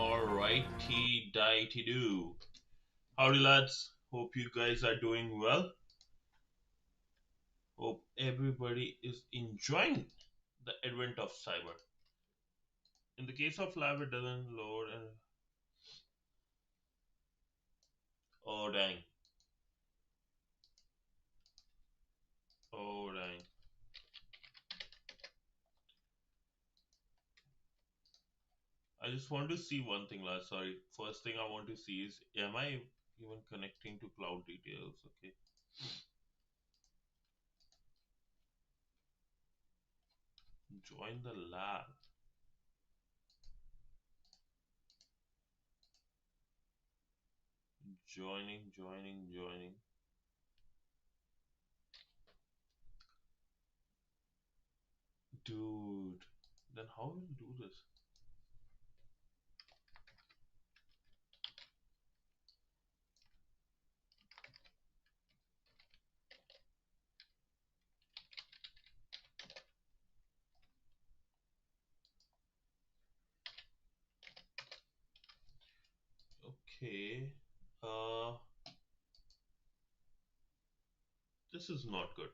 Alrighty, dighty do. Howdy, lads. Hope you guys are doing well. Hope everybody is enjoying the advent of cyber. In the case of lab, it doesn't load and oh dang, oh dang. I just want to see one thing, lads. Sorry. First thing I want to see is am I even connecting to cloud details? Okay. Join the lab. Joining. Dude. Then how will we do this? Okay. Uh, this is not good.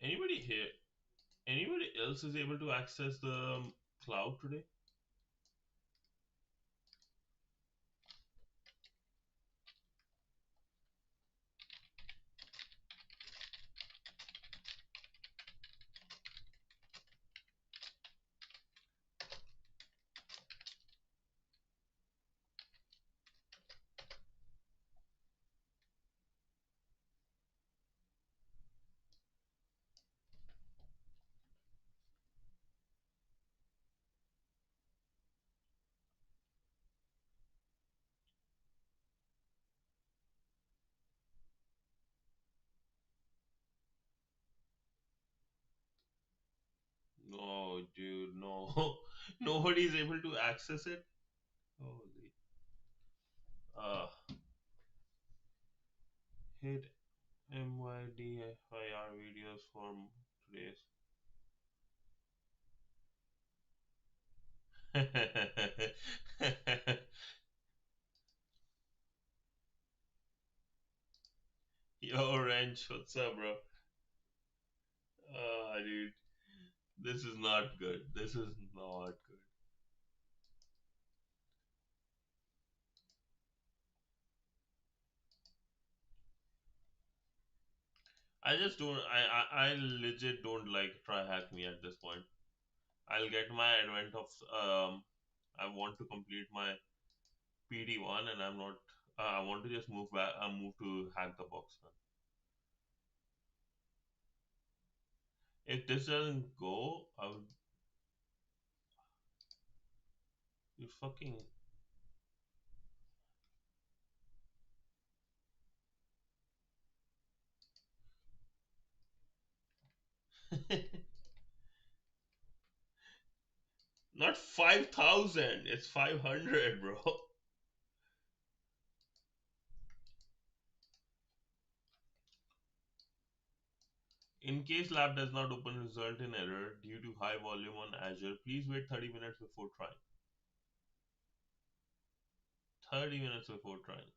Anybody here? Anybody else is able to access the cloud today? No, dude, no. Nobody is able to access it. Holy. Uh, hit MYDFIR videos from today's. Yo, Wrench, what's up, bro? Dude, this is not good. This is not good. I just don't. I legit don't like try hack me at this point. I'll get my advent of I want to complete my PD1 and I'm not I want to just move back move to hack the box man. If this doesn't go, I would you fucking not 5,000, it's 500, bro. In case lab does not open, result in error due to high volume on Azure, please wait 30 minutes before trying. 30 minutes before trying.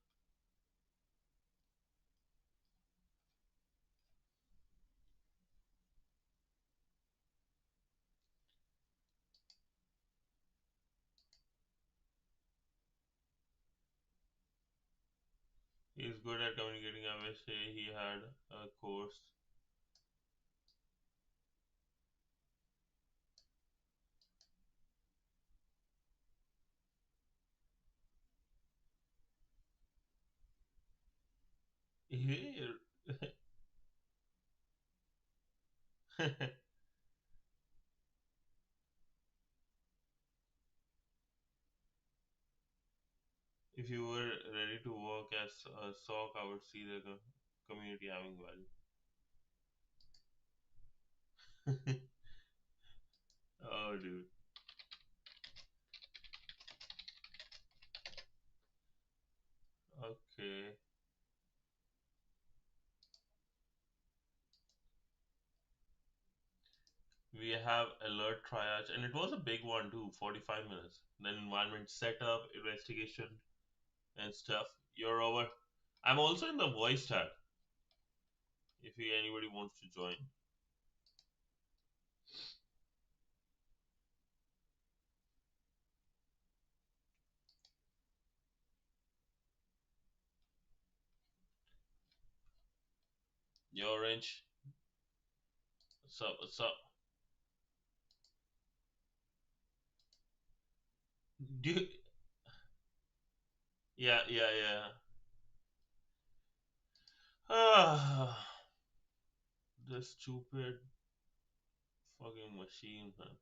He's good at communicating. I wish he had a course. If you were ready to work as a SOC, I would see the community having value. Oh, dude. Okay. we have alert triage, and it was a big one too, 45 minutes. Then environment setup, investigation, and stuff. You're over. I'm also in the voice chat if anybody wants to join. Yo, Orange. What's up? What's up? Dude, yeah, yeah, yeah. Ah, this stupid fucking machine, man.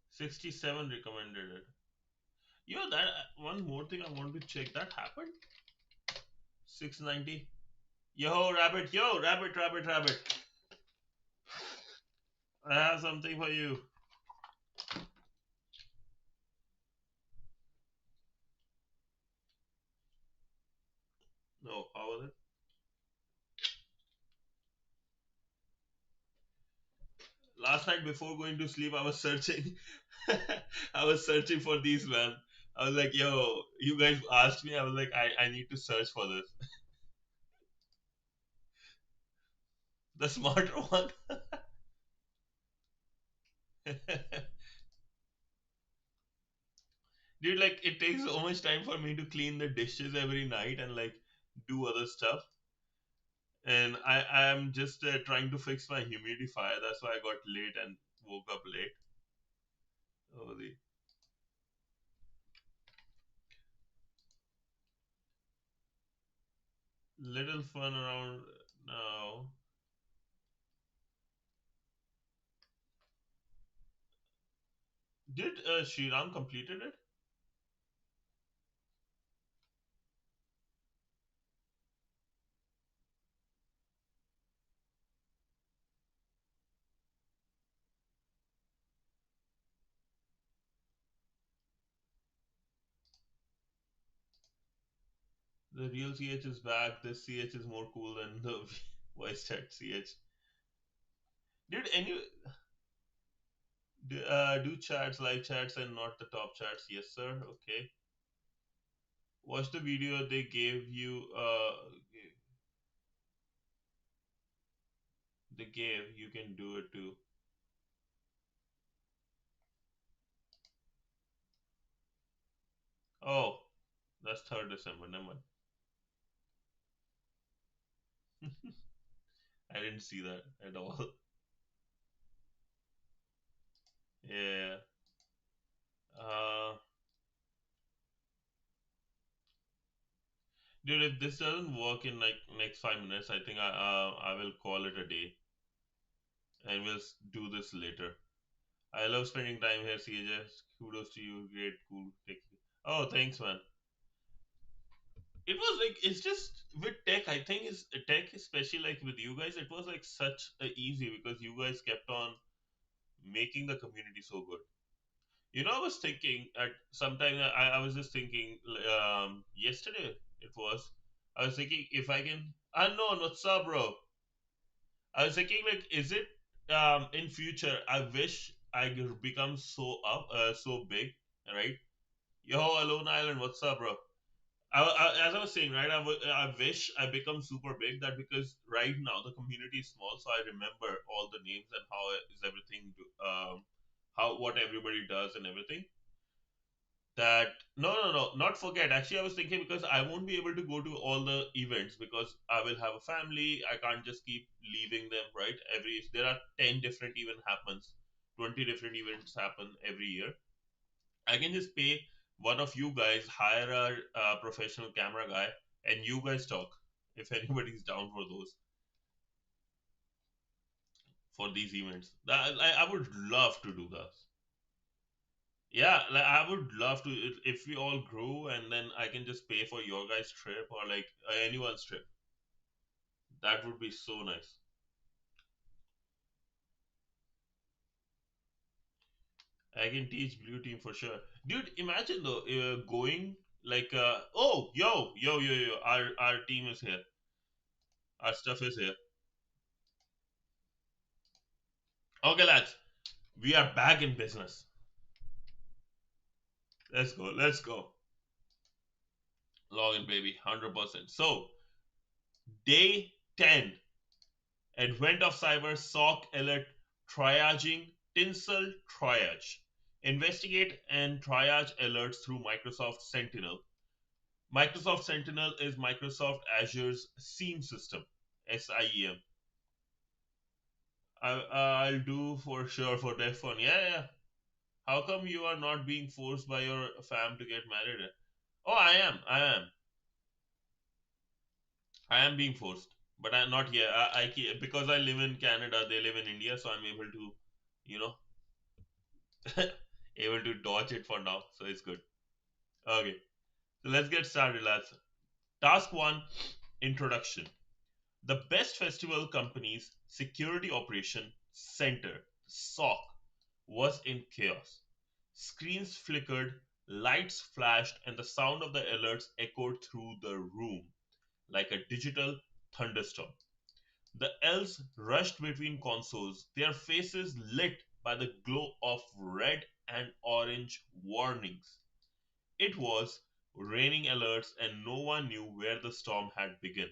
67 recommended it. Yo, that one more thing I want to check. That happened? 690. Yo, rabbit, rabbit, rabbit. I have something for you. No, how was it? Last night before going to sleep, I was searching. I was searching for these, man. I was like, yo, you guys asked me. I was like, I need to search for this. The smarter one. Dude, like, it takes so much time for me to clean the dishes every night and, like, do other stuff. And I am just trying to fix my humidifier. That's why I got late and woke up late. Oh, the little fun around now. Did Sriram completed it? The real CH is back. This CH is more cool than the voice chat CH. Did any do chats, live chats, and not the top chats? Yes, sir. Okay. Watch the video they gave you. They gave. You can do it too. Oh, that's 3rd December. Never mind. I didn't see that at all. Yeah. Uh, Dude, if this doesn't work in like next 5 minutes, I think I will call it a day, and we'll do this later. I love spending time here, CJ. Kudos to you. Great, cool. Oh, thanks, man. It was like it's just with tech. I think is tech, especially like with you guys, it was like such a easy because you guys kept on making the community so good. I was thinking at sometime I was just thinking yesterday it was. I was thinking if I can unknown, what's up, bro? I was thinking like, is it in future? I wish I could become so big, right? Yo, Alone Island, what's up, bro? As I was saying, right, I wish I become super big that because right now the community is small, so I remember all the names and how is everything, how what everybody does and everything. That no, not forget. Actually, I was thinking because I won't be able to go to all the events because I will have a family. I can't just keep leaving them, right? There are 10 different event happens, 20 different events happen every year. I can just pay one of you guys, hire a professional camera guy, and you guys talk if anybody's down for these events. I would love to do that. Yeah, like I would love to if we all grow and then I can just pay for your guys' trip or like anyone's trip. That would be so nice. I can teach blue team for sure, dude. Imagine though, going like oh yo, our team is here, our stuff is here. Okay, lads, we are back in business. Let's go. Let's go. Login, baby, 100%. So, day 10, Advent of Cyber, SOC alert, triaging, Tinsel Triage. Investigate and triage alerts through Microsoft Sentinel. Microsoft Sentinel is Microsoft Azure's SIEM system, SIEM. I'll do for sure for that one. Yeah, yeah. How come you are not being forced by your fam to get married? Oh, I am. I am being forced, but I'm not here. Because I live in Canada, they live in India, so I'm able to, you know, able to dodge it for now. So it's good. Okay, so let's get started, lads. Task one: Introduction. The best festival company's security operation center (SOC) was in chaos. Screens flickered, lights flashed, and the sound of the alerts echoed through the room like a digital thunderstorm. The elves rushed between consoles, their faces lit by the glow of red and orange warnings. It was raining alerts, and no one knew where the storm had begun.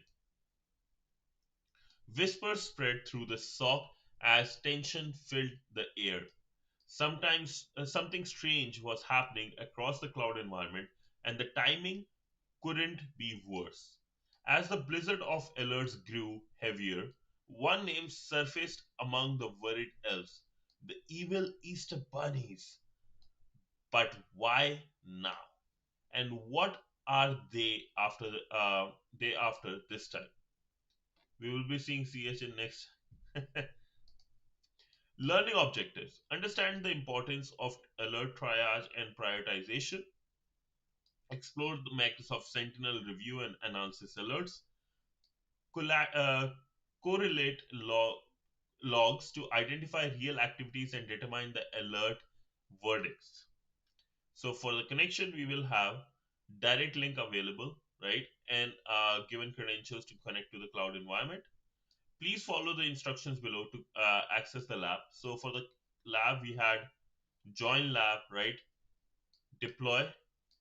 Whispers spread through the SOC as tension filled the air. Sometimes something strange was happening across the cloud environment, and the timing couldn't be worse. As the blizzard of alerts grew heavier, one name surfaced among the worried elves: the evil Easter bunnies. But why now? And what are they after this time? We will be seeing CHN next. Learning objectives. Understand the importance of alert triage and prioritization. Explore the Microsoft Sentinel review and analysis alerts. Colla- uh, correlate logs to identify real activities and determine the alert verdicts. So for the connection, we will have direct link available, right? And given credentials to connect to the cloud environment. Please follow the instructions below to access the lab. So for the lab, we had join lab, right? Deploy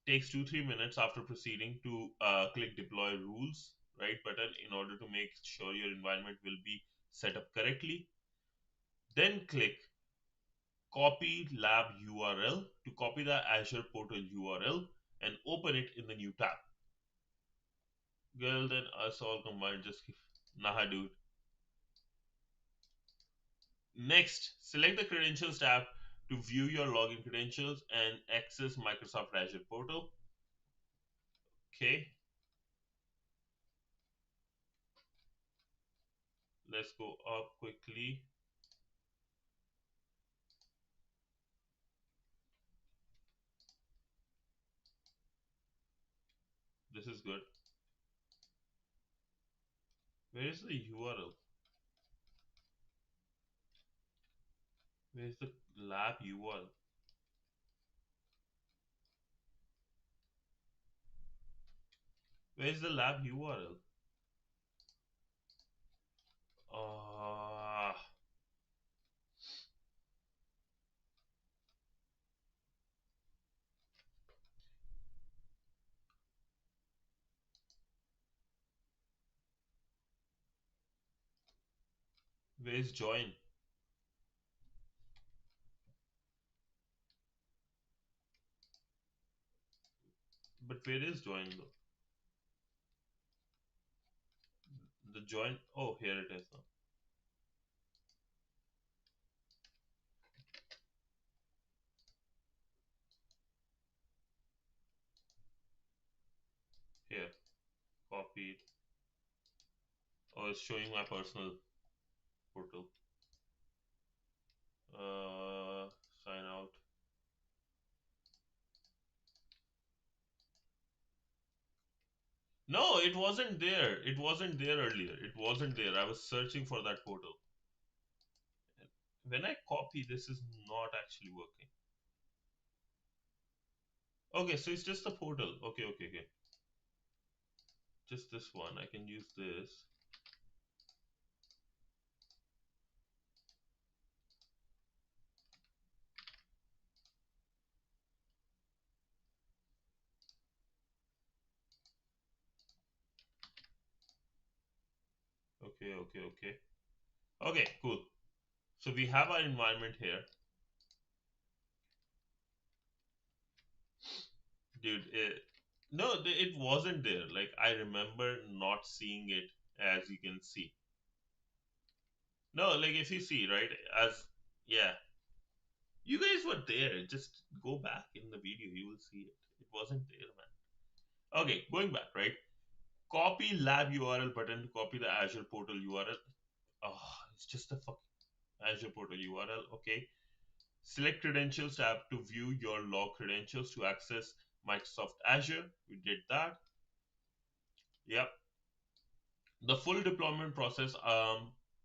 takes 2-3 minutes after proceeding to click deploy rules, right button in order to make sure your environment will be set up correctly. Then click copy lab URL to copy the Azure portal URL and open it in the new tab. Girl, then us all combined just nah, dude. Next, select the credentials tab to view your login credentials and access Microsoft Azure portal. Okay, let's go up quickly. This is good. Where is the URL? Where is the lab URL? Where is the lab URL? Uh, where is join? But where is join though? The join. Oh, here it is now. Here, copied. Oh, it's showing my personal portal. Uh, Sign out. No, it wasn't there. It wasn't there earlier. It wasn't there. I was searching for that portal. When I copy, this is not actually working. Okay, so it's just the portal. Okay, okay, okay. Just this one. I can use this. Okay. Okay, cool. So we have our environment here. Dude, no, it wasn't there. Like, I remember not seeing it, as you can see. No, like, if you see, right, as, yeah, you guys were there. Just go back in the video, you will see it. It wasn't there, man. Okay, going back, right? Copy lab URL button to copy the Azure portal URL. Oh, it's just a fucking Azure portal URL. Okay. Select credentials tab to view your log credentials to access Microsoft Azure. We did that. Yep. The full deployment process,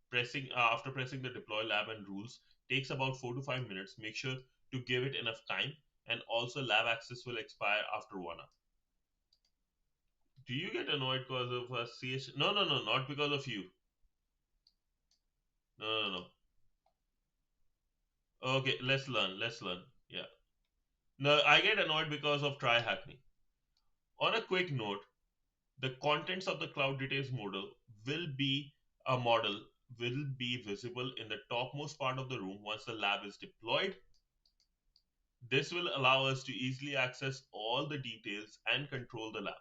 pressing after pressing the deploy lab and rules, takes about 4 to 5 minutes. Make sure to give it enough time, and also lab access will expire after 1 hour. Do you get annoyed because of a CH? No, not because of you. No. Okay, let's learn. Let's learn. Yeah. No, I get annoyed because of TryHackMe. On a quick note, the contents of the cloud details model will be visible in the topmost part of the room once the lab is deployed. This will allow us to easily access all the details and control the lab.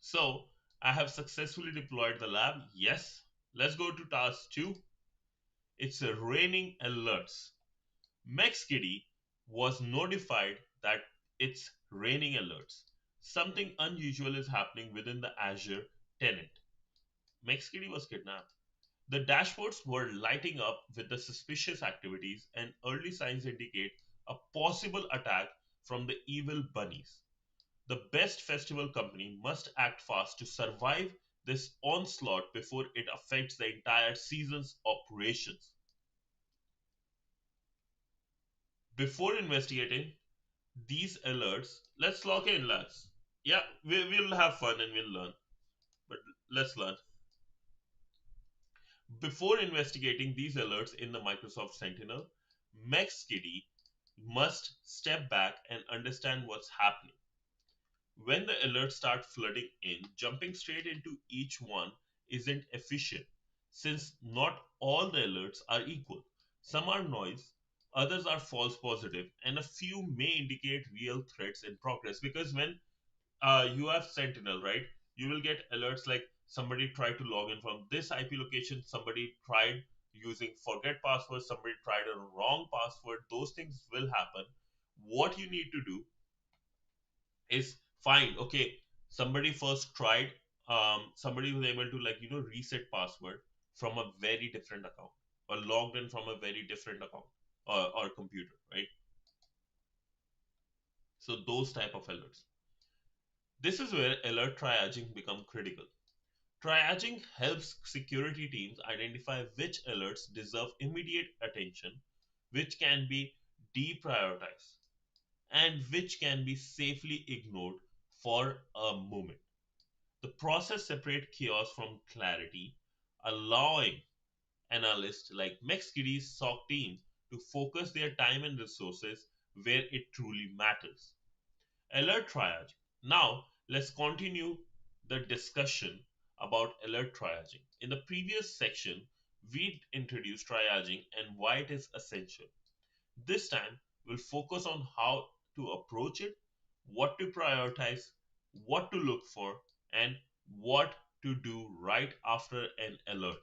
So I have successfully deployed the lab. Yes. Let's go to task 2. It's a raining alerts. MexKitty was notified that it's raining alerts. Something unusual is happening within the Azure tenant. MexKitty was kidnapped. The dashboards were lighting up with the suspicious activities, and early signs indicate a possible attack from the evil bunnies. The best festival company must act fast to survive this onslaught before it affects the entire season's operations. Before investigating these alerts, let's log in, lads. Yeah, we'll have fun and we'll learn, but let's learn. Before investigating these alerts in the Microsoft Sentinel, MexKitty must step back and understand what's happening. When the alerts start flooding in, jumping straight into each one isn't efficient, since not all the alerts are equal. Some are noise, others are false positive, and a few may indicate real threats in progress. Because when you have Sentinel, right? You will get alerts like somebody tried to log in from this IP location, somebody tried using forget password, somebody tried a wrong password. Those things will happen. What you need to do is find, okay, somebody first tried, somebody was able to, like, reset password from a very different account, or logged in from a very different account, or computer, right? So those type of alerts. This is where alert triaging become critical. Triaging helps security teams identify which alerts deserve immediate attention, which can be deprioritized, and which can be safely ignored for a moment. The process separates chaos from clarity, allowing analysts like MexKitty's SOC team to focus their time and resources where it truly matters. Alert triage. Now, let's continue the discussion about alert triaging. In the previous section, we introduced triaging and why it is essential. This time, we'll focus on how to approach it, what to prioritize, what to look for, and what to do right after an alert.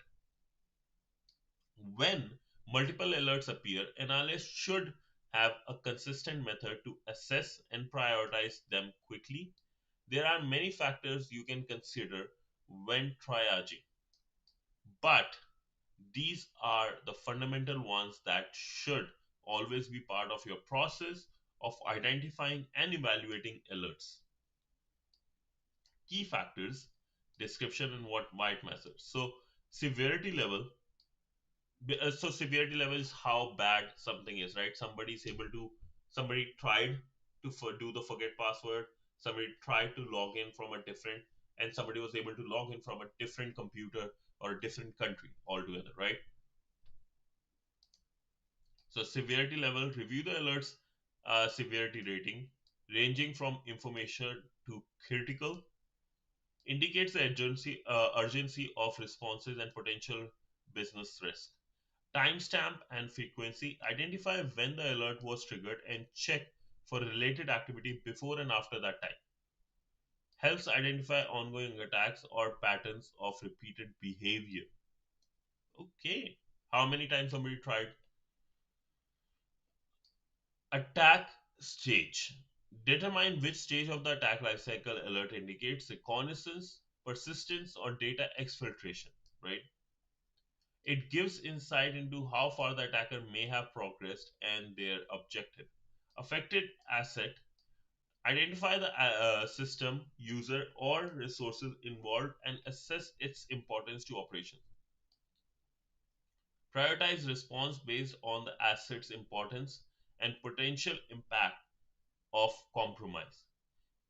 When multiple alerts appear, analysts should have a consistent method to assess and prioritize them quickly. There are many factors you can consider when triaging, but these are the fundamental ones that should always be part of your process of identifying and evaluating alerts. Key factors, description, and what might matter. So, severity level. So severity level is how bad something is, right? Somebody tried to do the forget password, somebody tried to log in from a different, and somebody was able to log in from a different computer or a different country altogether, right? So severity level, review the alerts severity rating, ranging from information to critical. indicates the urgency of responses and potential business risk. Timestamp and frequency identify when the alert was triggered and check for related activity before and after that time. Helps identify ongoing attacks or patterns of repeated behavior. Okay. How many times somebody tried? Attack stage. Determine which stage of the attack lifecycle alert indicates reconnaissance, persistence, or data exfiltration, right? It gives insight into how far the attacker may have progressed and their objective. Affected asset. Identify the system, user, or resources involved and assess its importance to operations. Prioritize response based on the asset's importance and potential impact of compromise.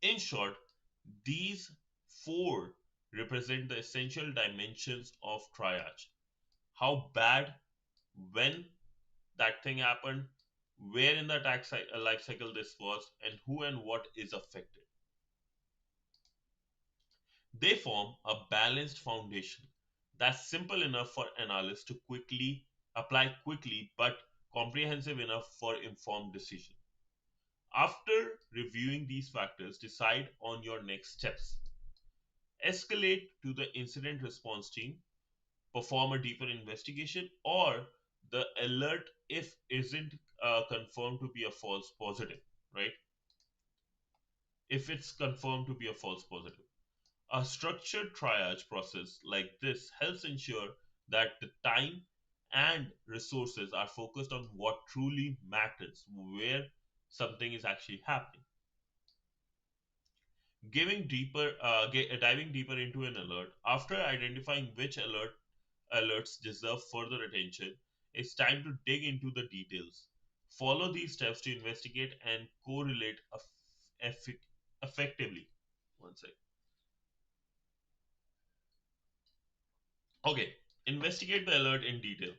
In short, these four represent the essential dimensions of triage. How bad, when that thing happened, where in the life cycle this was, and who and what is affected. They form a balanced foundation that's simple enough for analysts to quickly apply quickly but comprehensive enough for informed decision. After reviewing these factors, decide on your next steps. Escalate to the incident response team, perform a deeper investigation, or the alert if isn't confirmed to be a false positive, right? If it's confirmed to be a false positive. A structured triage process like this helps ensure that the time and resources are focused on what truly matters, where something is actually happening. Diving deeper into an alert, after identifying which alerts deserve further attention, it's time to dig into the details. Follow these steps to investigate and correlate effi- effectively. One sec. Okay, investigate the alert in detail.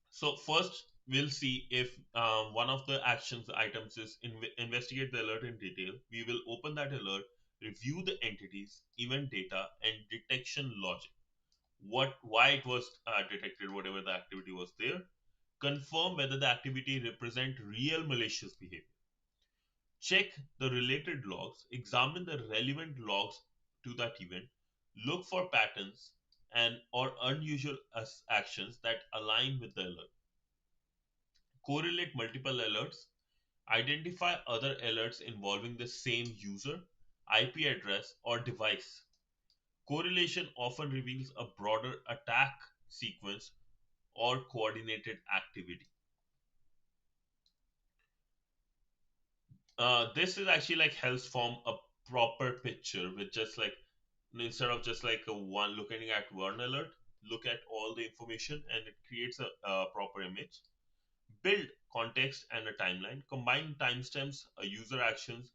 So first, we'll see if one of the actions items is investigate the alert in detail. We will open that alert, review the entities, event data, and detection logic. Why it was detected, whatever the activity was there. Confirm whether the activity represent real malicious behavior. Check the related logs. Examine the relevant logs to that event. Look for patterns and or unusual actions that align with the alert. Correlate multiple alerts, identify other alerts involving the same user, IP address, or device. Correlation often reveals a broader attack sequence or coordinated activity. This is actually like helps form a proper picture with just like instead of just like a one looking at one alert, look at all the information and it creates a proper image. Build context and a timeline. Combine timestamps, user actions,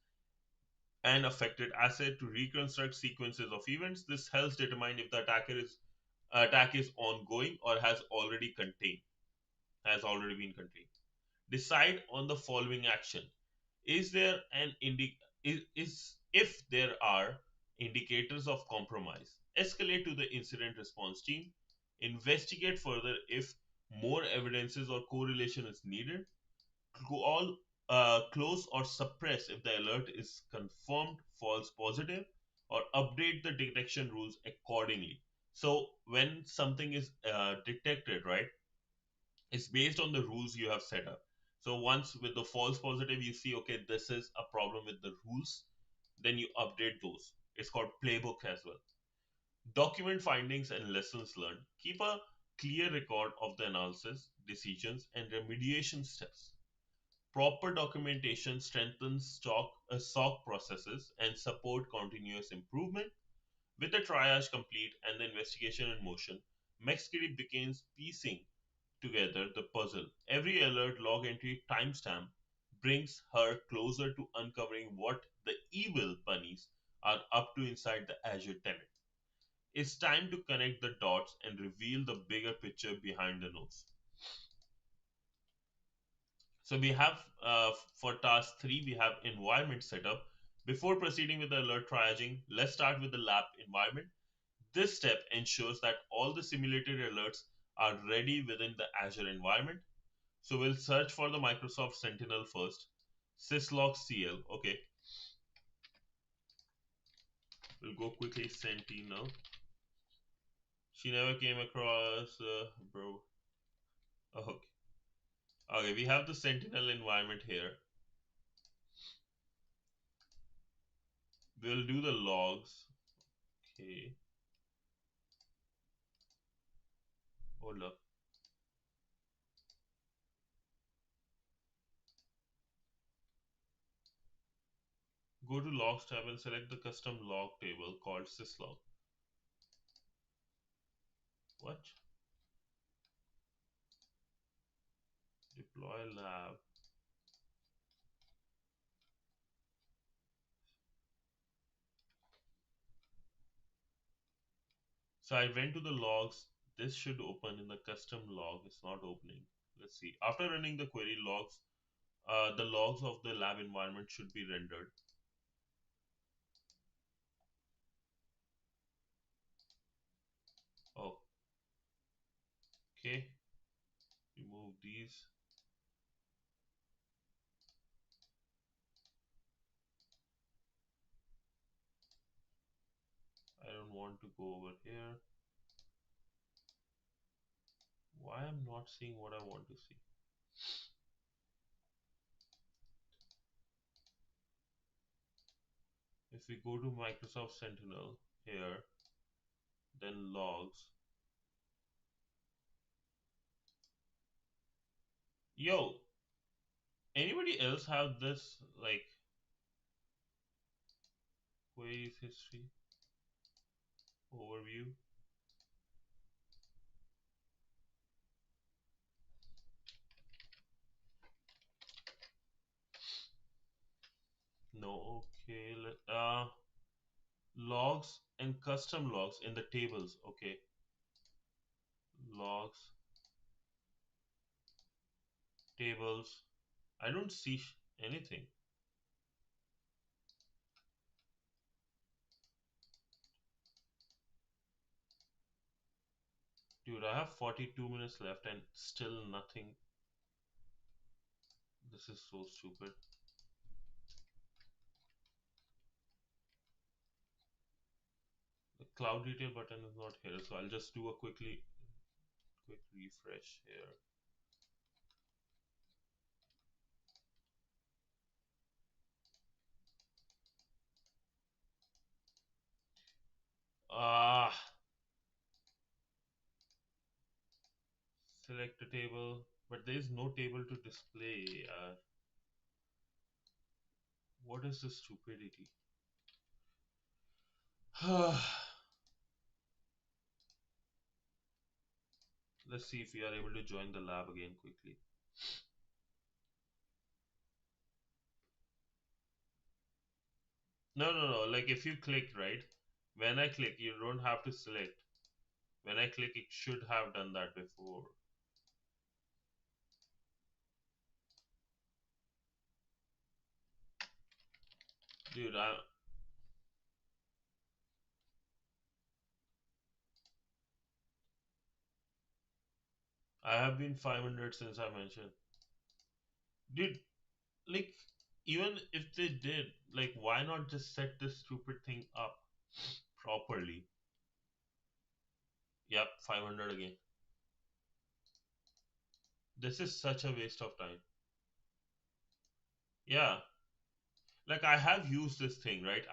and affected asset to reconstruct sequences of events. This helps determine if the attack is ongoing or has already been contained. Decide on the following action. Is there an is if there are indicators of compromise, escalate to the incident response team, investigate further if more evidences or correlation is needed, all close or suppress if the alert is confirmed false positive, or update the detection rules accordingly. So when something is detected, right, it's based on the rules you have set up. So once with the false positive, you see, okay, this is a problem with the rules, then you update those. It's called playbook as well. Document findings and lessons learned. Keep a clear record of the analysis, decisions, and remediation steps. Proper documentation strengthens SOC processes and support continuous improvement. With the triage complete and the investigation in motion, MexKitty begins piecing together the puzzle. Every alert log entry timestamp brings her closer to uncovering what the evil bunnies are up to inside the Azure tenant. It's time to connect the dots and reveal the bigger picture behind the nose. So we have for task 3, we have environment setup. Before proceeding with the alert triaging, let's start with the lab environment. This step ensures that all the simulated alerts are ready within the Azure environment. So we'll search for the Microsoft Sentinel first. Syslog CL. Okay, we'll go quickly. Sentinel. She never came across, bro. Okay. Okay, we have the Sentinel environment here. We'll do the logs. Okay. Hold up. Go to logs tab and select the custom log table called syslog. What? Deploy lab. So I went to the logs. This should open in the custom log. It's not opening. Let's see. After running the query logs, the logs of the lab environment should be rendered. Oh, okay. Remove these. I don't want to go over here. Why I'm not seeing what I want to see? If we go to Microsoft Sentinel here, then logs. Yo, anybody else have this like queries history overview? No, okay. Logs and custom logs in the tables. Okay, logs, tables. I don't see anything. Dude, I have 42 minutes left and still nothing. This is so stupid. The cloud detail button is not here, so I'll just do a quick refresh here. Ah, select a table, but there is no table to display. What is this stupidity? Let's see if we are able to join the lab again quickly. No, no, no. Like if you click, right? When I click, you don't have to select. When I click, it should have done that before. Dude, I have been 500 since I mentioned. Dude, like, even if they did, like, why not just set this stupid thing up properly? Yep, 500 again. This is such a waste of time. Yeah, like I have used this thing, right?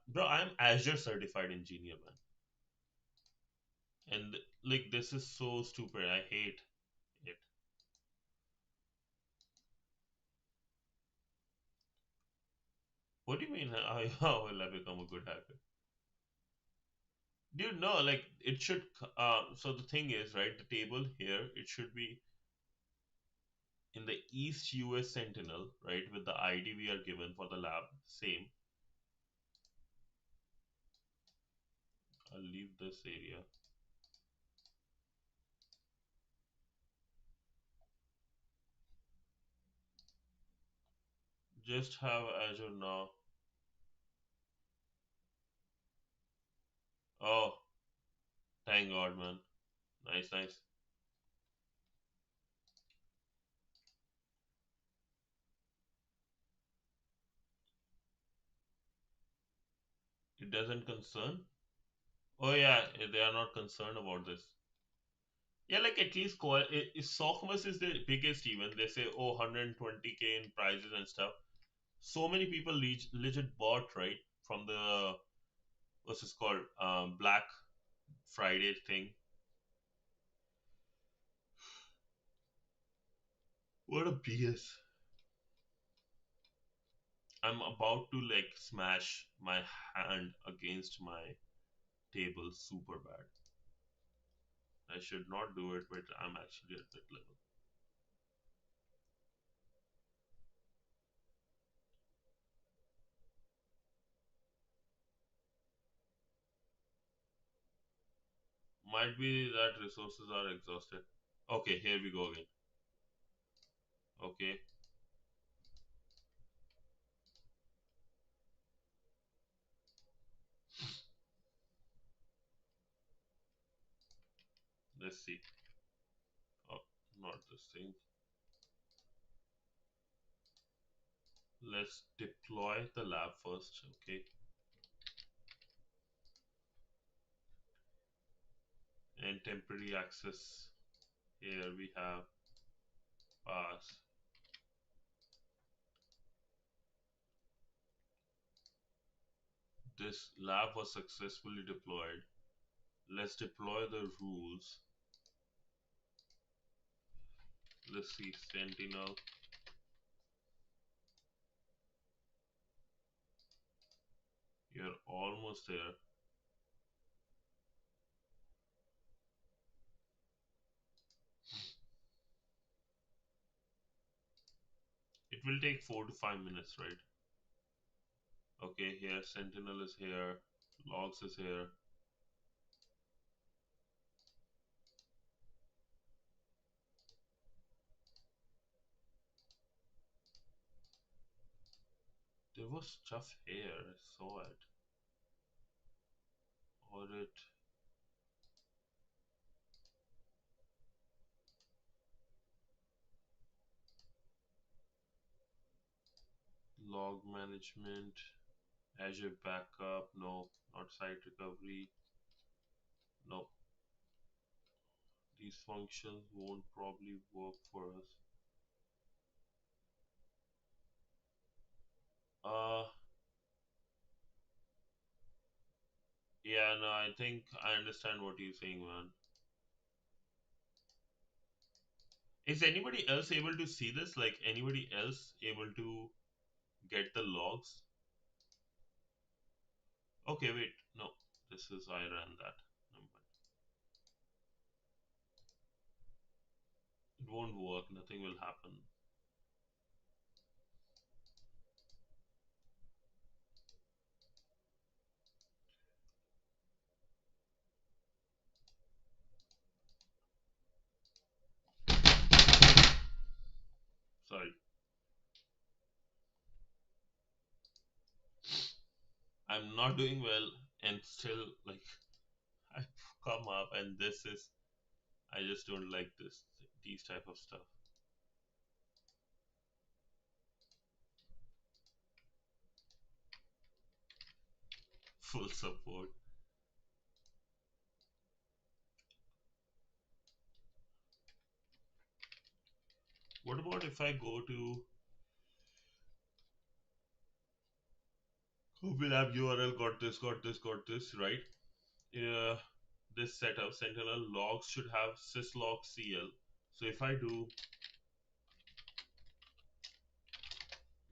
Bro, I'm Azure certified engineer, man. And like, this is so stupid. I hate it. What do you mean? How will I become a good hacker? Dude, no, like it should. So the thing is, right? The table here, it should be in the East US Sentinel, right? With the ID we are given for the lab, same. I'll leave this area. Just have Azure now. Oh, thank God, man. Nice, nice. It doesn't concern. Oh yeah, they are not concerned about this. Yeah, like at least Sockmas is the biggest event. They say, oh, 120K in prizes and stuff. So many people legit bought, right? From the, what's this called? Black Friday thing. What a BS. I'm about to like smash my hand against my table super bad. I should not do it, but I'm actually at that level. Might be that resources are exhausted. Okay, here we go again. Okay, let's see. Oh, not this thing. Let's deploy the lab first. Okay, and temporary access. Here we have pass. This lab was successfully deployed. Let's deploy the rules. Let's see, Sentinel. You're almost there. It will take 4 to 5 minutes, right? Okay, here Sentinel is here, Logs is here. There was stuff here, I saw it. Audit, log management, Azure backup, no, not site recovery, no. These functions won't probably work for us. Uh, yeah, no, I think I understand what you're saying, man. Is anybody else able to see this? Like anybody else able to get the logs? Okay, wait, no, this is I ran that. Never mind. It won't work. Nothing will happen. Sorry, I'm not doing well, and still like I come up, and this is I just don't like these type of stuff. Full support. What about if I go to Google app URL? Got this, right? Yeah, this setup Sentinel logs should have syslog cl. So if I do,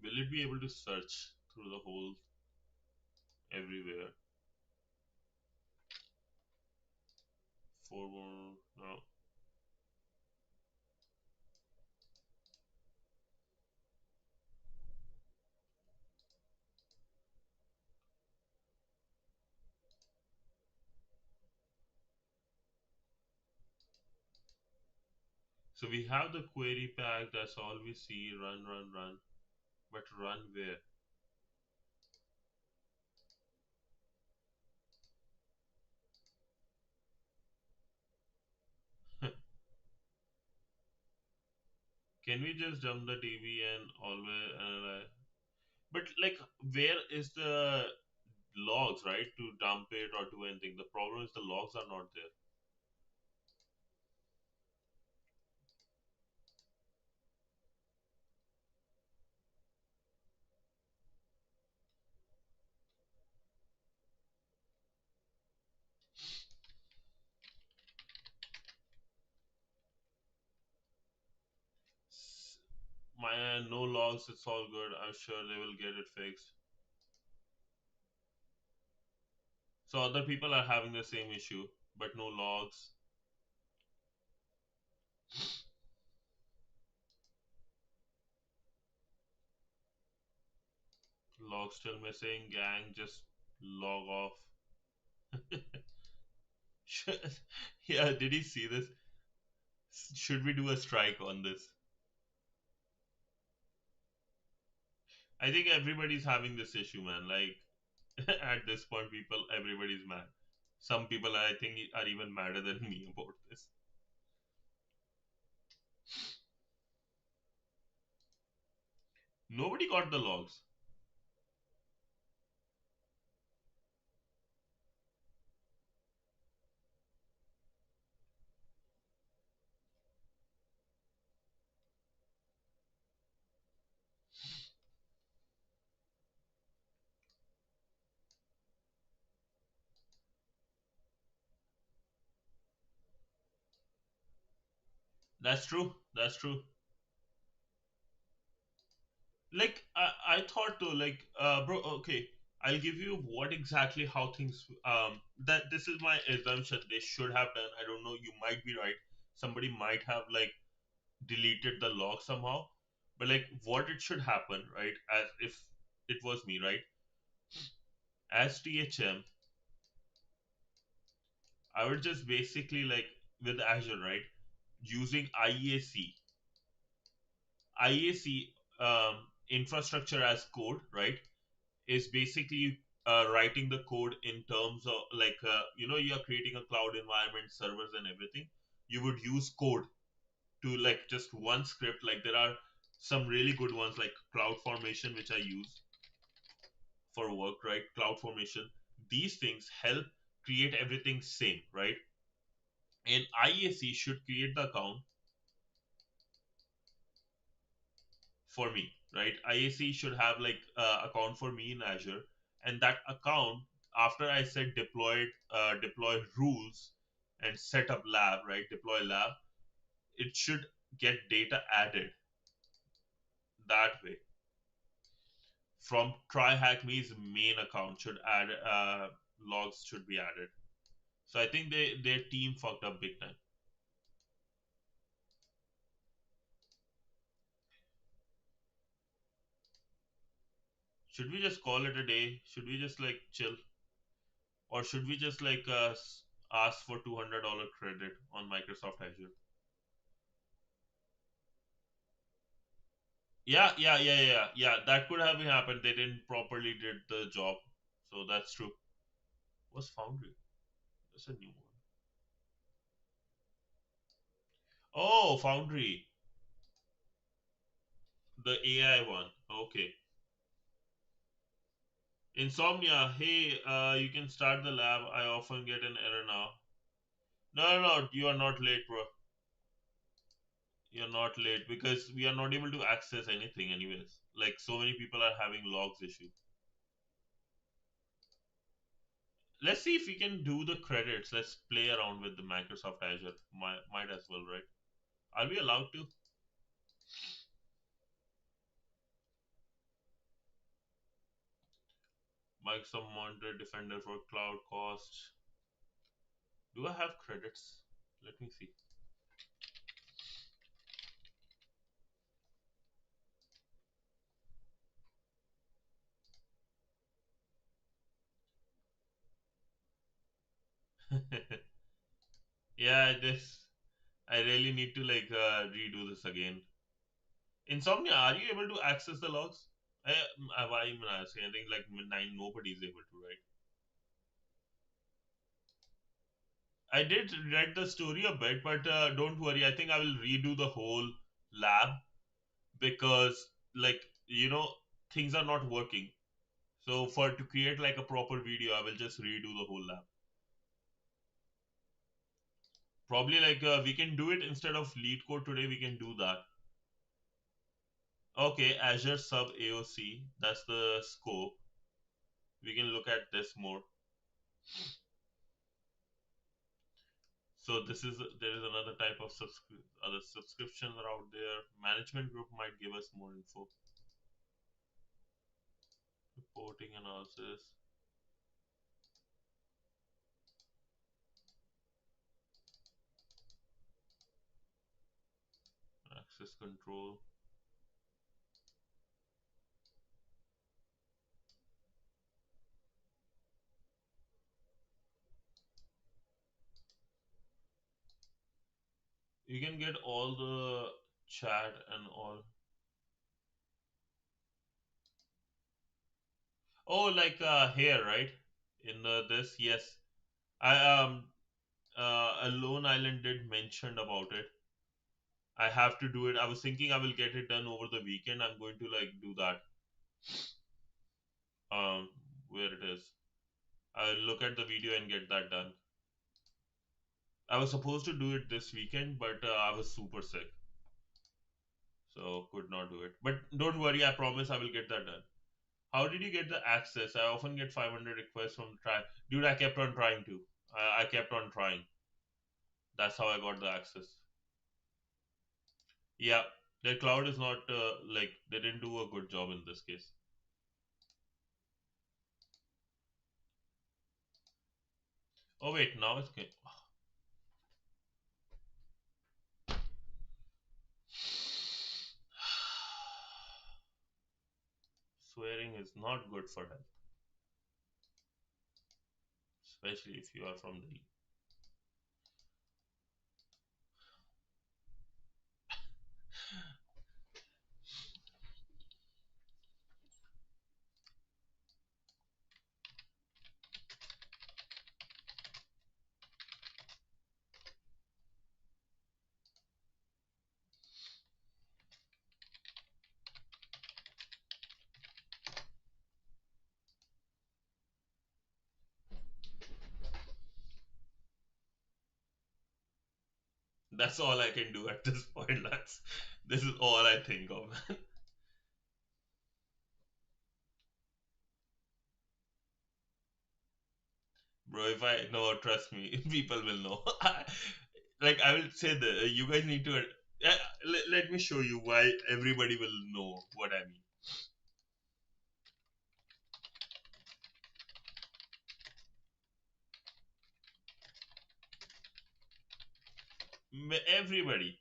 will it be able to search through the whole everywhere? For no. So we have the query pack. That's all we see. Run, run, run. But run where? Can we just dump the TV and always but like, where is the logs, right, to dump it or do anything? The problem is the logs are not there. My no logs, it's all good. I'm sure they will get it fixed. So other people are having the same issue, but no logs. Logs still missing. Gang, just log off. Yeah, did he see this? Should we do a strike on this? I think everybody's having this issue, man. Like, at this point, everybody's mad. Some people, I think, are even madder than me about this. Nobody got the logs. That's true. That's true. Like, I thought though, like, bro, okay, I'll give you what exactly how things, that this is my assumption they should have done. I don't know, you might be right. Somebody might have like deleted the log somehow, but like what it should happen, right? As if it was me, right? As THM, I would just basically like with Azure, right? Using IAC infrastructure as code, right? Is basically writing the code in terms of like you're creating a cloud environment, servers and everything. You would use code to like just one script. Like there are some really good ones like cloud formation, which I use for work, right? Cloud formation, these things help create everything same, right? And IAC should create the account for me, right? IAC should have like account for me in Azure, and that account, after I said deploy rules and set up lab, right? Deploy lab, it should get data added that way. From TryHackMe's main account should add logs should be added. So I think their team fucked up big time. Should we just call it a day? Should we just like chill, or should we just like ask for $200 credit on Microsoft Azure? Yeah. That could have happened. They didn't properly did the job, so that's true. What's Foundry? That's a new one. Oh, Foundry, the AI one. Okay. Insomnia. Hey, you can start the lab. I often get an error now. No. You are not late, bro. You're not late because we are not able to access anything, anyways. Like so many people are having logs issue. Let's see if we can do the credits. Let's play around with the Microsoft Azure. Might as well, right? Are we allowed to? Microsoft Monitor Defender for cloud cost. Do I have credits? Let me see. Yeah, this I really need to like redo this again. Insomnia, are you able to access the logs? Why am I asking? I think like nine nobody is able to, right? I did read the story a bit, but don't worry. I think I will redo the whole lab. because like things are not working. So for to create like a proper video, I will just redo the whole lab. Probably like we can do it instead of lead code today. We can do that. Okay, Azure sub AOC. That's the scope. We can look at this more. So this is there is another type of other subscriptions are out there. Management group might give us more info. Reporting analysis, access control. You can get all the chat and all. Oh, like here, right? In the this, yes. I a Lone Island did mentioned about it. I have to do it. I was thinking I will get it done over the weekend. I'm going to like do that. Where it is. I'll look at the video and get that done. I was supposed to do it this weekend, but I was super sick, so could not do it. But don't worry, I promise I will get that done. How did you get the access? I often get 500 requests from try. Dude, I kept on trying to. I kept on trying. That's how I got the access. Yeah, their cloud is not like they didn't do a good job in this case. Oh wait, now it's swearing is not good for health, especially if you are from the. That's all I can do at this point. This is all I think of. Bro, if I know, trust me, people will know. Like I will say that you guys need to. Let me show you why everybody will know what I mean. Everybody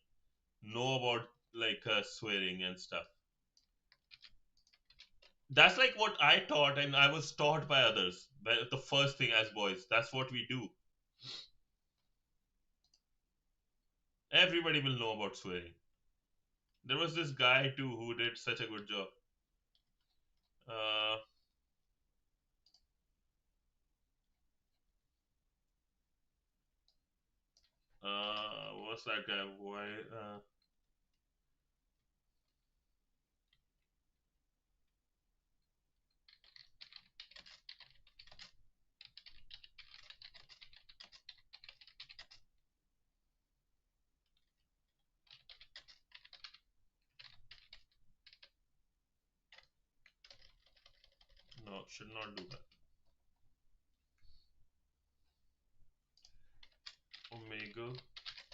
know about like swearing and stuff. That's like what I taught, and I was taught by others. But the first thing as boys, that's what we do. Everybody will know about swearing. There was this guy too who did such a good job. Uh, what's that guy? Why? No, should not do that. Omega.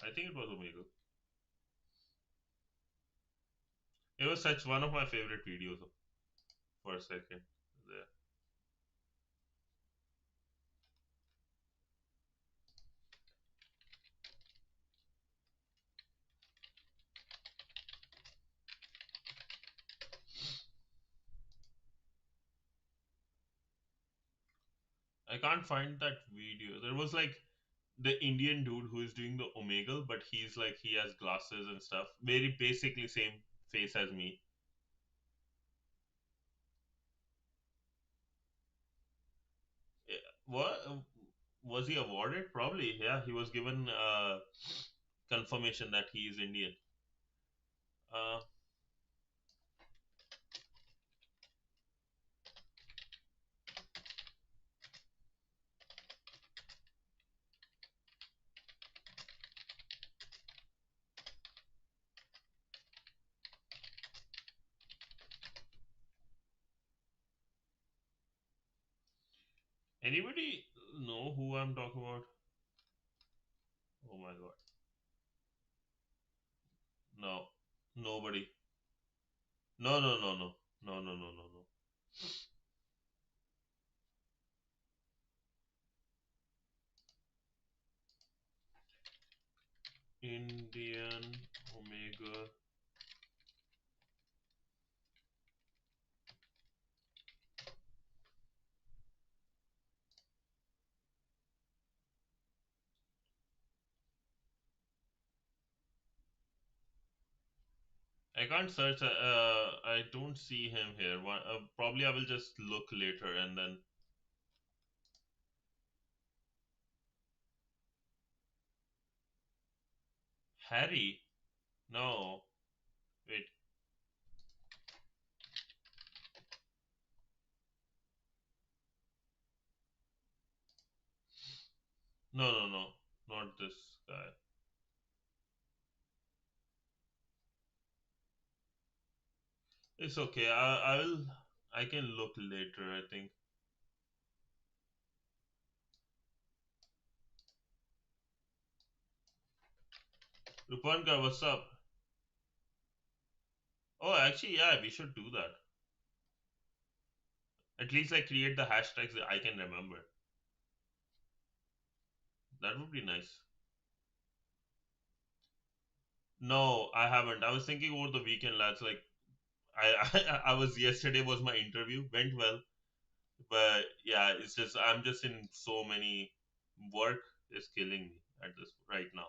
I think it was Omega. It was such one of my favorite videos for a second. There. I can't find that video. There was like the Indian dude who is doing the Omega, but he's like he has glasses and stuff. Very basically same face as me. What was he awarded? Probably, yeah. He was given confirmation that he is Indian. Uh, Anybody know who I'm talking about? Oh my god. No. Nobody. No, no, no, no. No, no, no, no, no. Indian Omega. I can't search. I don't see him here. Probably I will just look later and then. Harry? No. Wait. No, no, no. Not this guy. It's okay. I will. I can look later, I think. Rupanka, what's up? Oh, actually, yeah, we should do that. At least like create the hashtags that I can remember. That would be nice. No, I haven't. I was thinking over the weekend, lads. Like I was yesterday was my interview. Went well, but yeah, it's just I'm just in so many work is killing me at this right now.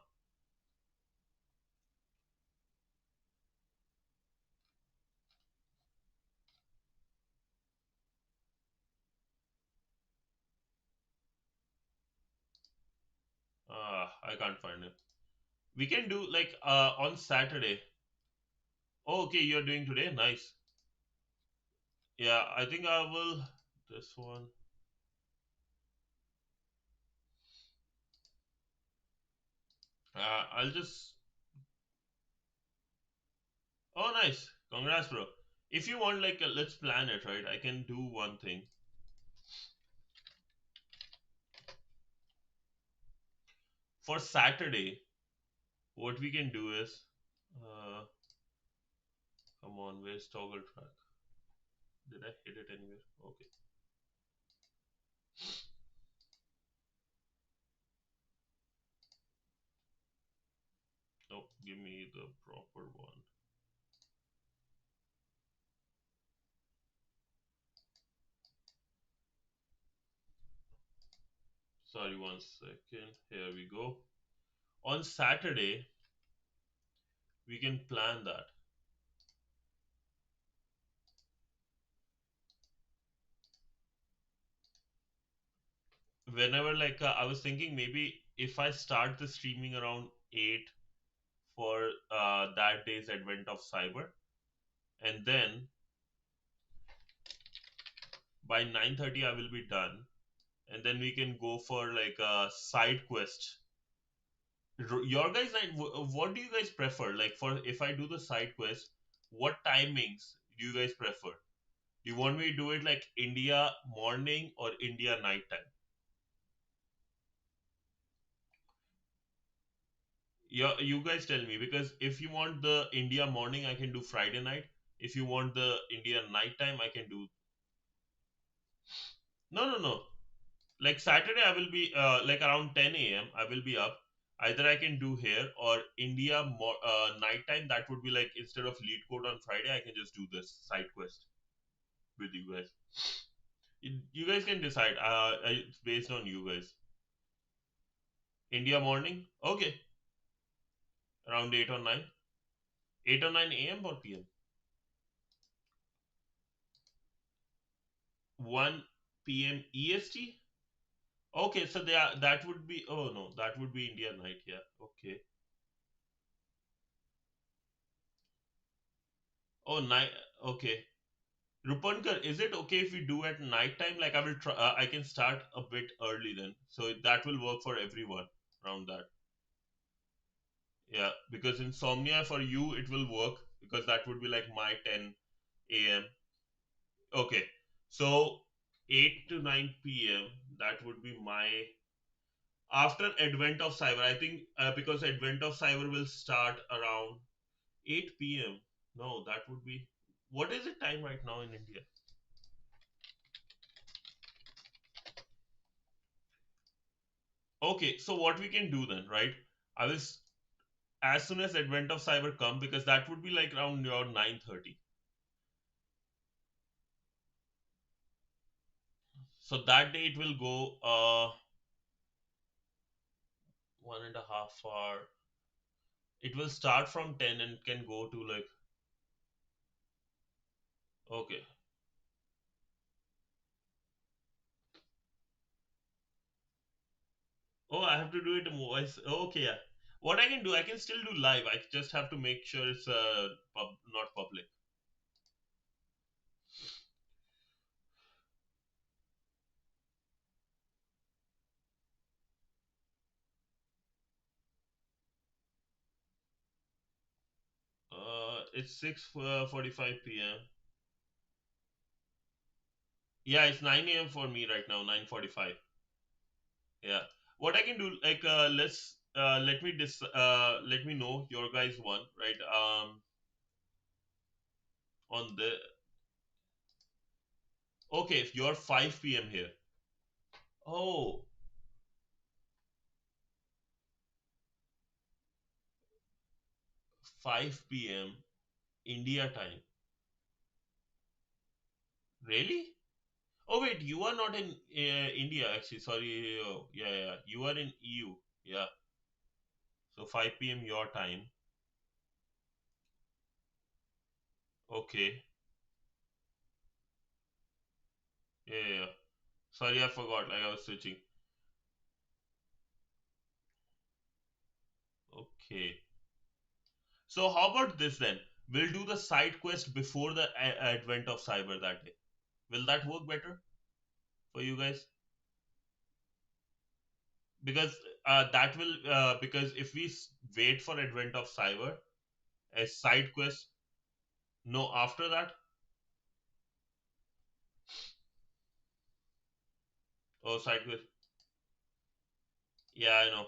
I can't find it. We can do like on Saturday. Oh, okay, you're doing today. Nice. Yeah, I think I will. This one. I'll just. Oh, nice. Congrats, bro. If you want, like, let's plan it, right? I can do one thing for Saturday. What we can do is, uh, come on, where's toggle track? Did I hit it anywhere? Okay. No, give me the proper one. Sorry, 1 second. Here we go. On Saturday, we can plan that. Whenever, like, I was thinking maybe if I start the streaming around 8 for that day's Advent of Cyber, and then by 9:30 I will be done, and then we can go for like a side quest. Your guys, like, what do you guys prefer? Like, for if I do the side quest, what timings do you guys prefer? Do you want me to do it like India morning or India night time? Yeah, you guys tell me, because if you want the India morning, I can do Friday night. If you want the India night time, I can do. No, no, no. Like Saturday, I will be like around 10 a.m. I will be up. Either I can do here or India night time. That would be like instead of lead code on Friday, I can just do this side quest with you guys. You guys can decide. It's based on you guys. India morning, okay, around 8 or 9, 8 or 9 a.m. or p.m. 1 p.m. EST. Okay, so that would be. Oh no, that would be India night. Yeah. Okay. Oh, night. Okay. Rupankar, is it okay if we do at night time? Like I will try. I can start a bit early then, so that will work for everyone around that. Yeah, because insomnia for you it will work because that would be like my 10 a.m. Okay, so 8 to 9 p.m. That would be my after Advent of Cyber. I think because Advent of Cyber will start around 8 p.m. No, that would be, what is the time right now in India? Okay, so what we can do then, right? I will as soon as Advent of Cyber come, because that would be like around your 9:30. So that day it will go 1.5 hour. It will start from 10 and can go to like, okay. Oh, I have to do it in voice. Okay, yeah. What I can do, I can still do live. I just have to make sure it's not public. It's 6:45 p.m. Yeah, it's 9 a.m. for me right now. 9:45. Yeah. What I can do, like, let me know your guys one, right? On the Okay, if you're 5 p.m. here. Oh, 5 p.m. India time. Really? Oh wait, you are not in India actually. Sorry. Oh, yeah, yeah. You are in EU. Yeah. So 5 p.m. your time. Okay. Yeah, yeah, yeah. Sorry, I forgot. Like I was switching. Okay. So how about this then? We'll do the side quest before the advent of cyber that day. Will that work better for you guys? Because that will because if we wait for advent of cyber, a side quest. No, after that. Oh, side quest. Yeah, I know.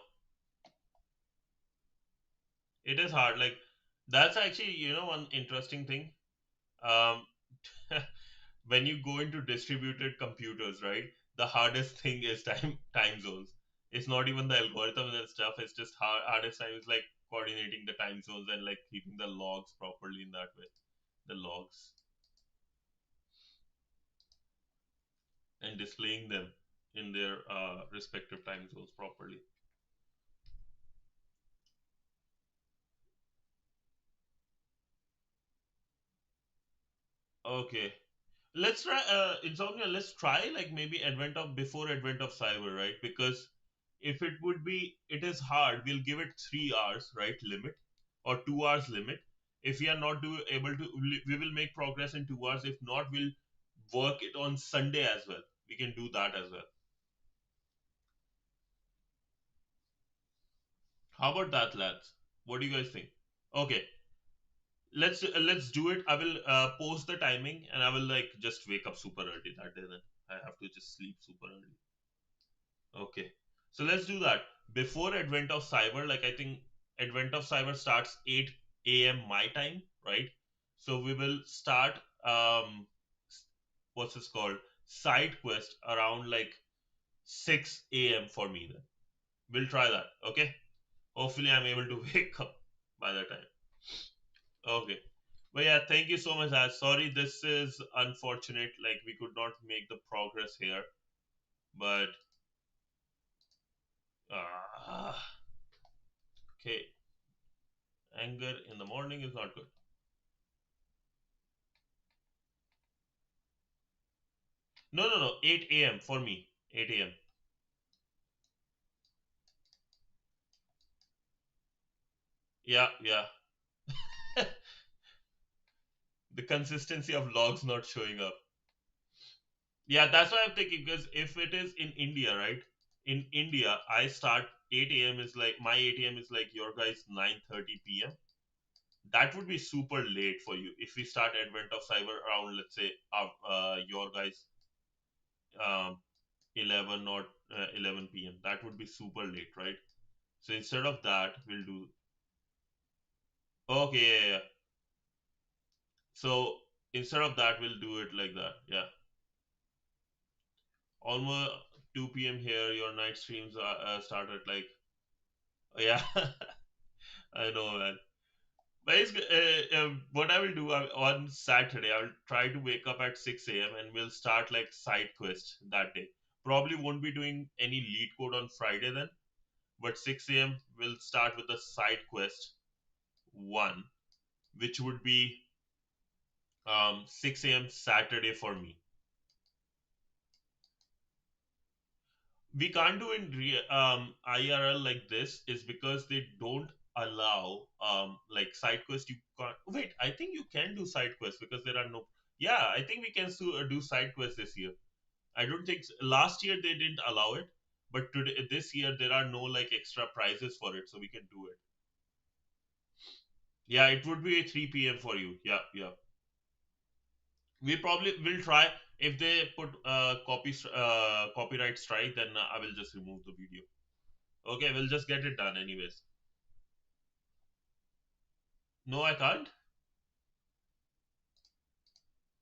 It is hard. Like that's actually, one interesting thing. Um, when you go into distributed computers, right? The hardest thing is time zones. It's not even the algorithms and stuff. It's just hardest time is like coordinating the time zones and like keeping the logs properly in that way. The logs and displaying them in their respective time zones properly. Okay. Let's try insomnia. Let's try like maybe advent of before advent of cyber, right? Because if it would be, it is hard. We'll give it 3 hours, right? Limit or 2 hours limit. If we are not able to, we will make progress in 2 hours. If not, we'll work it on Sunday as well. We can do that as well. How about that, lads? What do you guys think? Okay, let's do it. I will post the timing and I will like just wake up super early that day. Then I have to just sleep super early. Okay. So let's do that. Before Advent of Cyber, like I think Advent of Cyber starts 8 a.m. my time, right? So we will start what's this called? Side quest around like 6 a.m. for me then. We'll try that. Okay. Hopefully I'm able to wake up by that time. Okay. But yeah, thank you so much. Sorry, this is unfortunate. Like we could not make the progress here, but uh, okay. Anger in the morning is not good. No, no, no. 8 a.m. for me. 8 a.m. Yeah, yeah. The consistency of logs not showing up. Yeah, that's why I'm thinking because if it is in India, right? In India, I start 8 a.m. is like my 8 a.m. is like your guys 9:30 p.m. That would be super late for you if we start Advent of Cyber around, let's say, your guys um, 11 or 11 p.m. That would be super late, right? So instead of that, we'll do. Okay, yeah, yeah. So instead of that, we'll do it like that. Yeah, almost 2 p.m. here. Your night streams start at like, yeah, I know, man. But what I will do on Saturday, I will try to wake up at 6 a.m. and we'll start like side quest that day. Probably won't be doing any lead code on Friday then, but 6 a.m. we'll start with the side quest one, which would be 6 a.m. Saturday for me. We can't do in IRL like this is because they don't allow like side quest. You can't wait. I think you can do side quests because there are no. Yeah, I think we can do side quests this year. I don't think last year they didn't allow it, but today this year there are no like extra prizes for it, so we can do it. Yeah, it would be 3 p.m. for you. Yeah, yeah. We probably will try. If they put copyright strike, then I will just remove the video. Okay, we'll just get it done anyways. No, I can't.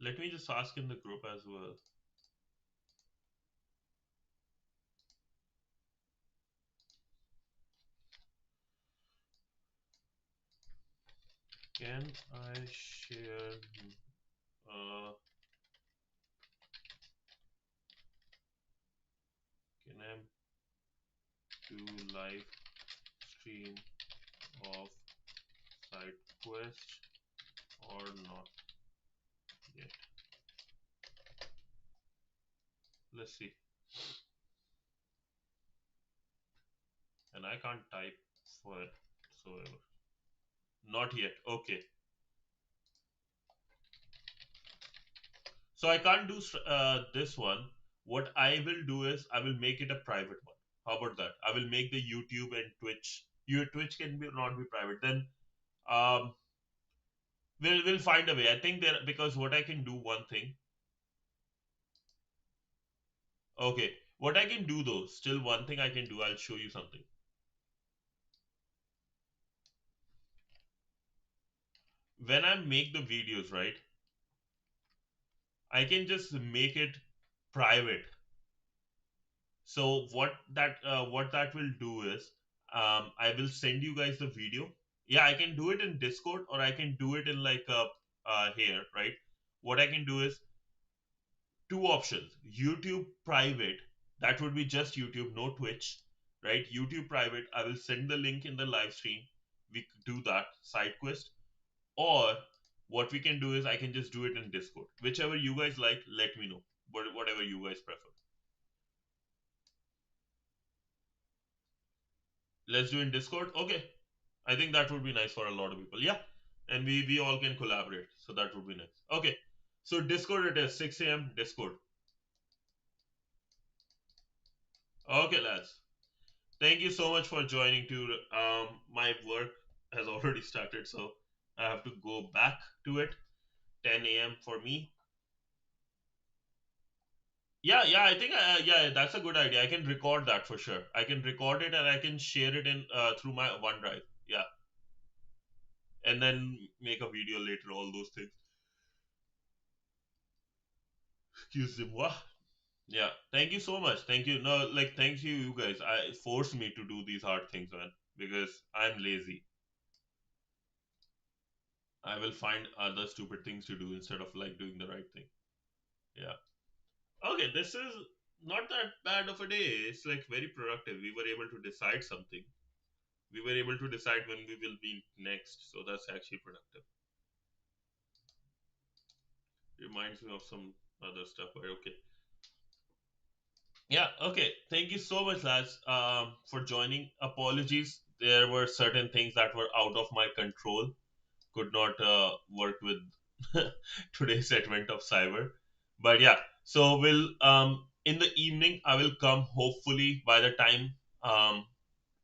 Let me just ask in the group as well. Can I share? Uh, can I do live stream of side quest or not yet? Let's see. And I can't type whatsoever. Not yet. Okay. So I can't do this one. What I will do is I will make it a private one. How about that? I will make the YouTube and Twitch. Your Twitch can be not be private. Then um, we'll find a way. I think there because what I can do one thing. Okay, what I can do though, still one thing I can do. I'll show you something. When I make the videos, right, I can just make it private. So what that will do is I will send you guys the video. Yeah, I can do it in Discord or I can do it in like here, right? What I can do is two options. YouTube private, that would be just YouTube, no Twitch, right? YouTube private, I will send the link in the live stream. We could do that side quest, or what we can do is I can just do it in Discord. Whichever you guys like, let me know. Whatever you guys prefer. Let's do in Discord. Okay, I think that would be nice for a lot of people. Yeah, and we all can collaborate, so that would be nice. Okay, so Discord it is 6 a.m. Discord. Okay, lads. Thank you so much for joining. To my work has already started, so I have to go back to it. 10 a.m. for me. Yeah, yeah, I think yeah, that's a good idea. I can record that for sure. I can record it and I can share it in through my OneDrive. Yeah, and then make a video later. All those things. Excuse me. What? Yeah. Thank you so much. Thank you. No, like thank you, you guys. I forced me to do these hard things, man, because I'm lazy. I will find other stupid things to do instead of like doing the right thing. Yeah. Okay, this is not that bad of a day. It's like very productive. We were able to decide something. We were able to decide when we will be next. So that's actually productive. Reminds me of some other stuff, but okay. Yeah, okay. Thank you so much, lads, for joining. Apologies. There were certain things that were out of my control. Could not work with today's Advent of Cyber. But yeah, so we'll in the evening I will come hopefully by the time um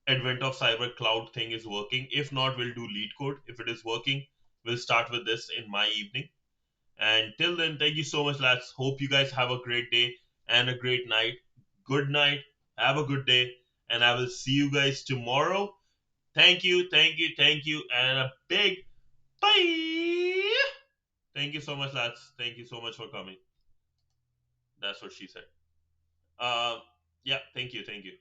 Advent of Cyber cloud thing is working. If not, we'll do lead code. If it is working, we'll start with this in my evening. And till then, thank you so much, lads. Hope you guys have a great day. and a great night. Good night. Have a good day. And I will see you guys tomorrow. Thank you, thank you, thank you, and a big bye. Thank you so much, lads. Thank you so much for coming. That's what she said. Uh, yeah, thank you, thank you.